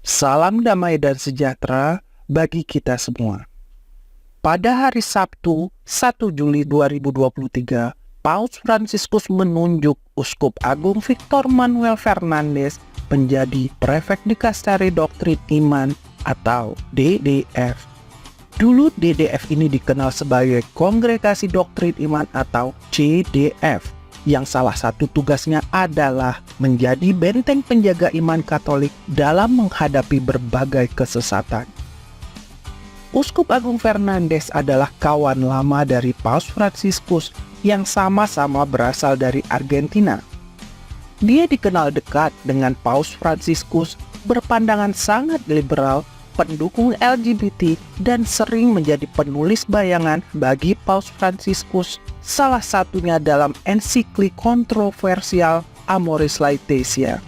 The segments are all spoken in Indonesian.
Salam damai dan sejahtera bagi kita semua. Pada hari Sabtu, 1 Juli 2023, Paus Fransiskus menunjuk Uskup Agung Victor Manuel Fernandes menjadi Prefek Dikasteri Doktrin Iman atau DDF. Dulu DDF ini dikenal sebagai Kongregasi Doktrin Iman atau CDF, yang salah satu tugasnya adalah menjadi benteng penjaga iman Katolik dalam menghadapi berbagai kesesatan. Uskup Agung Fernandes adalah kawan lama dari Paus Fransiskus yang sama-sama berasal dari Argentina. Dia dikenal dekat dengan Paus Fransiskus, berpandangan sangat liberal, pendukung LGBT, dan sering menjadi penulis bayangan bagi Paus Fransiskus, salah satunya dalam ensiklik kontroversial Amoris Laetitia.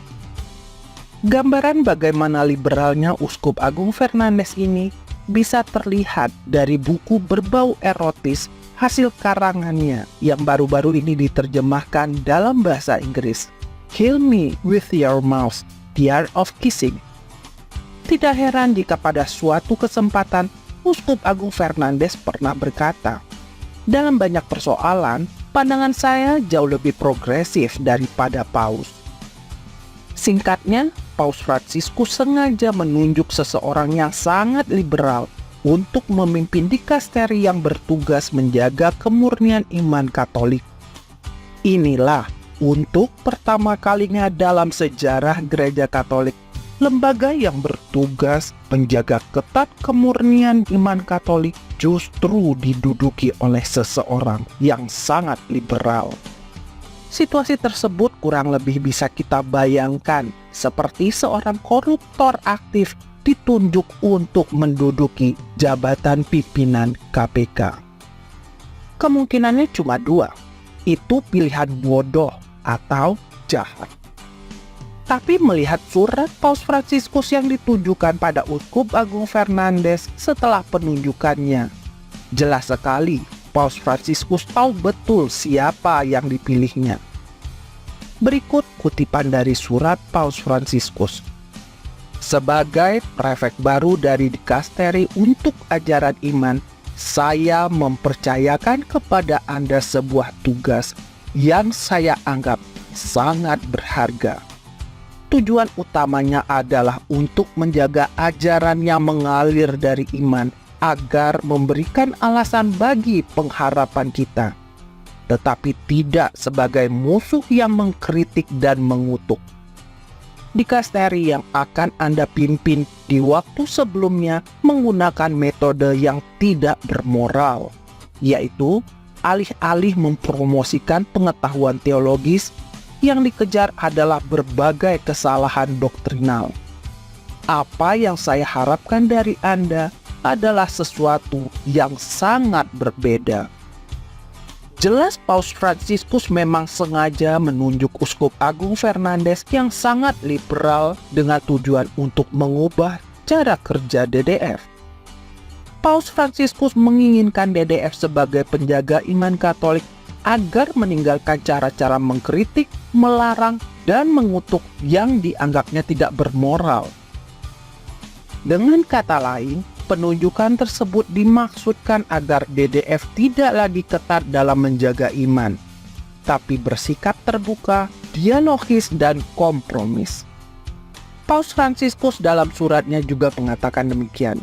Gambaran bagaimana liberalnya Uskup Agung Fernandes ini bisa terlihat dari buku berbau erotis hasil karangannya yang baru-baru ini diterjemahkan dalam bahasa Inggris, Kill Me With Your Mouth, The Art of Kissing. Tidak heran jika pada suatu kesempatan Uskup Agung Fernandes pernah berkata, "Dalam banyak persoalan, pandangan saya jauh lebih progresif daripada Paus." Singkatnya, Paus Fransiskus sengaja menunjuk seseorang yang sangat liberal untuk memimpin dikasteri yang bertugas menjaga kemurnian iman Katolik. Inilah untuk pertama kalinya dalam sejarah Gereja Katolik, lembaga yang bertugas menjaga ketat kemurnian iman Katolik justru diduduki oleh seseorang yang sangat liberal. Situasi tersebut kurang lebih bisa kita bayangkan seperti seorang koruptor aktif ditunjuk untuk menduduki jabatan pimpinan KPK. Kemungkinannya cuma dua, itu pilihan bodoh atau jahat. Tapi melihat surat Paus Fransiskus yang ditujukan pada Uskup Agung Fernandes setelah penunjukannya, jelas sekali Paus Fransiskus tahu betul siapa yang dipilihnya. Berikut kutipan dari surat Paus Fransiskus. Sebagai prefek baru dari dikasteri untuk ajaran iman, saya mempercayakan kepada Anda sebuah tugas yang saya anggap sangat berharga. Tujuan utamanya adalah untuk menjaga ajaran yang mengalir dari iman agar memberikan alasan bagi pengharapan kita, tetapi tidak sebagai musuh yang mengkritik dan mengutuk. Dikasteri yang akan Anda pimpin di waktu sebelumnya menggunakan metode yang tidak bermoral, yaitu alih-alih mempromosikan pengetahuan teologis, yang dikejar adalah berbagai kesalahan doktrinal. Apa yang saya harapkan dari Anda adalah sesuatu yang sangat berbeda. Jelas Paus Fransiskus memang sengaja menunjuk Uskup Agung Fernandes yang sangat liberal dengan tujuan untuk mengubah cara kerja DDF. Paus Fransiskus menginginkan DDF sebagai penjaga iman Katolik agar meninggalkan cara-cara mengkritik, melarang, dan mengutuk yang dianggapnya tidak bermoral. Dengan kata lain, penunjukan tersebut dimaksudkan agar DDF tidak lagi ketat dalam menjaga iman, tapi bersikap terbuka, dialogis, dan kompromis. Paus Fransiskus dalam suratnya juga mengatakan demikian.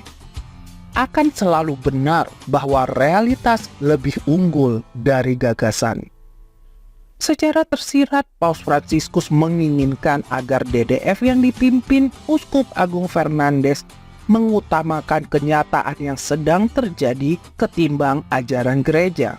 Akan selalu benar bahwa realitas lebih unggul dari gagasan. Secara tersirat, Paus Fransiskus menginginkan agar DDF yang dipimpin Uskup Agung Fernandes mengutamakan kenyataan yang sedang terjadi ketimbang ajaran gereja.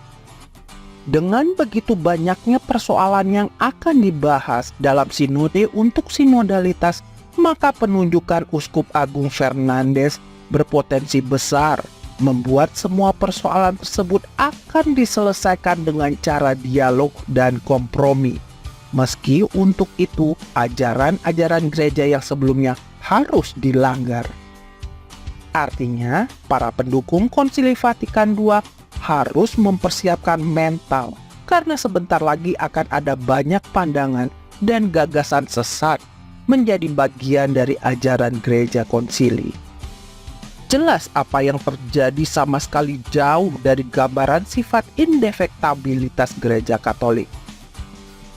Dengan begitu banyaknya persoalan yang akan dibahas dalam sinode untuk sinodalitas, maka penunjukan Uskup Agung Fernandes berpotensi besar membuat semua persoalan tersebut akan diselesaikan dengan cara dialog dan kompromi. Meski untuk itu ajaran-ajaran gereja yang sebelumnya harus dilanggar. Artinya, para pendukung Konsili Vatikan II harus mempersiapkan mental karena sebentar lagi akan ada banyak pandangan dan gagasan sesat menjadi bagian dari ajaran gereja konsili. Jelas apa yang terjadi sama sekali jauh dari gambaran sifat indefektabilitas gereja Katolik.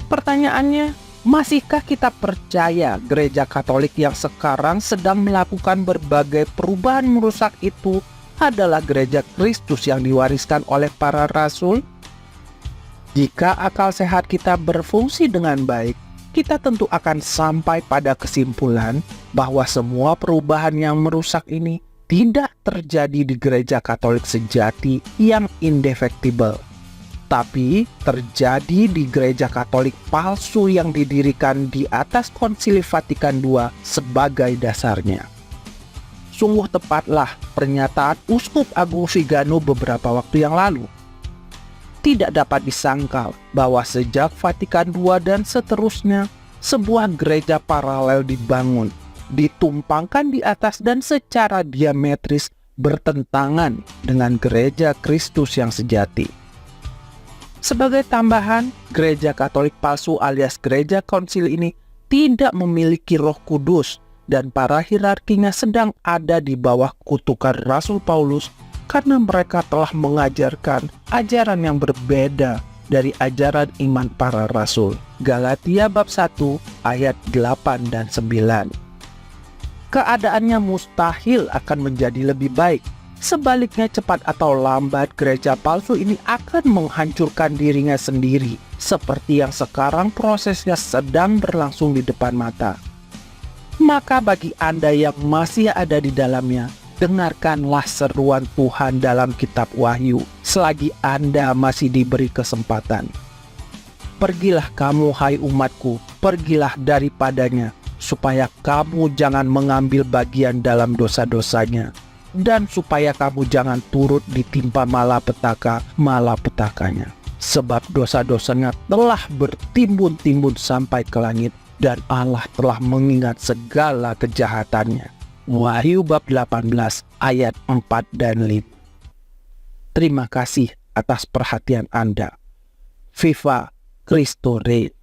Pertanyaannya, masihkah kita percaya gereja Katolik yang sekarang sedang melakukan berbagai perubahan merusak itu adalah gereja Kristus yang diwariskan oleh para rasul? Jika akal sehat kita berfungsi dengan baik, kita tentu akan sampai pada kesimpulan bahwa semua perubahan yang merusak ini tidak terjadi di gereja Katolik sejati yang indefektibel, tapi terjadi di gereja Katolik palsu yang didirikan di atas Konsili Vatikan II sebagai dasarnya. Sungguh tepatlah pernyataan Uskup Agung Vigano beberapa waktu yang lalu. Tidak dapat disangkal bahwa sejak Vatikan II dan seterusnya, sebuah gereja paralel dibangun, ditumpangkan di atas dan secara diametris bertentangan dengan gereja Kristus yang sejati. Sebagai tambahan, gereja Katolik palsu alias gereja konsil ini tidak memiliki Roh Kudus dan para hierarkinya sedang ada di bawah kutukan Rasul Paulus karena mereka telah mengajarkan ajaran yang berbeda dari ajaran iman para rasul. Galatia bab 1 ayat 8 dan 9. Keadaannya mustahil akan menjadi lebih baik. Sebaliknya, cepat atau lambat gereja palsu ini akan menghancurkan dirinya sendiri, seperti yang sekarang prosesnya sedang berlangsung di depan mata. Maka bagi Anda yang masih ada di dalamnya, dengarkanlah seruan Tuhan dalam kitab Wahyu selagi Anda masih diberi kesempatan. Pergilah kamu, hai umatku, pergilah daripadanya, supaya kamu jangan mengambil bagian dalam dosa-dosanya, dan supaya kamu jangan turut ditimpa malapetaka-malapetakanya. Sebab dosa-dosanya telah bertimbun-timbun sampai ke langit, dan Allah telah mengingat segala kejahatannya. Wahyu bab 18 ayat 4 dan 5. Terima kasih atas perhatian Anda. Viva Cristo Rei.